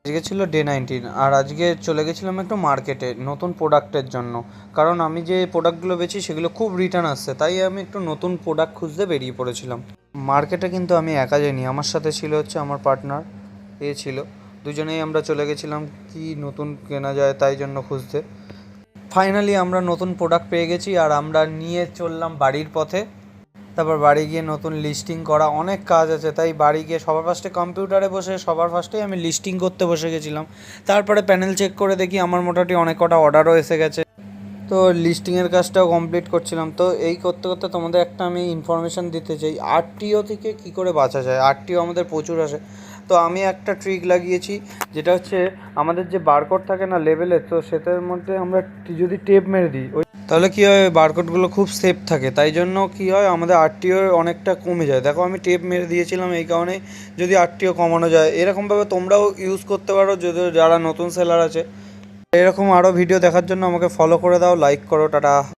আজকে ছিল ডে 19 আর আজকে চলে গেছিলাম একটু মার্কেটে নতুন প্রোডাক্টের জন্য। কারণ আমি যে প্রোডাক্টগুলো বেচি সেগুলো খুব রিটার্ন আসছে, তাই আমি একটু নতুন প্রোডাক্ট খুঁজতে বেরিয়ে পড়েছিলাম। মার্কেটে কিন্তু আমি একা যাইনি, আমার সাথে ছিল হচ্ছে আমার পার্টনার ছিল। দুজনেই আমরা চলে গেছিলাম কি নতুন কেনা যায় তাই জন্য খুঁজতে। ফাইনালি আমরা নতুন প্রোডাক্ট পেয়ে গেছি আর আমরা নিয়ে চললাম বাড়ির পথে। তারপর বাড়ি গিয়ে নতুন লিস্টিং করা অনেক কাজ আছে, তাই বাড়ি গিয়ে সবার ফার্স্টে কম্পিউটারে বসে সবার ফার্স্টেই আমি লিস্টিং করতে বসে গেছিলাম। তারপরে প্যানেল চেক করে দেখি আমার মোটামুটি অনেক কটা অর্ডারও এসে গেছে। তো লিস্টিংয়ের কাজটাও কমপ্লিট করছিলাম। তো এই করতে করতে তোমাদের একটা আমি ইনফরমেশান দিতে চাই, আরটিও থেকে কী করে বাঁচা যায়। আরটিও আমাদের প্রচুর আসে। তো আমি একটা ট্রিক লাগিয়েছি, যেটা হচ্ছে আমাদের যে বারকোড থাকে না লেভেলে, তো সেটার মধ্যে আমরা যদি টেপ মেরে দিই তাহলে কী হয়, বারকোডগুলো খুব সেফ থাকে। তাই জন্য কী হয়, আমাদের আরটিও অনেকটা কমে যায়। দেখো আমি টেপ মেরে দিয়েছিলাম এই কারণে, যদি আরটিও কমানো যায়। এরকমভাবে তোমরাও ইউজ করতে পারো যদি যারা নতুন সেলার আছে। এরকম আরও ভিডিও দেখার জন্য আমাকে ফলো করে দাও, লাইক করো, টাটা।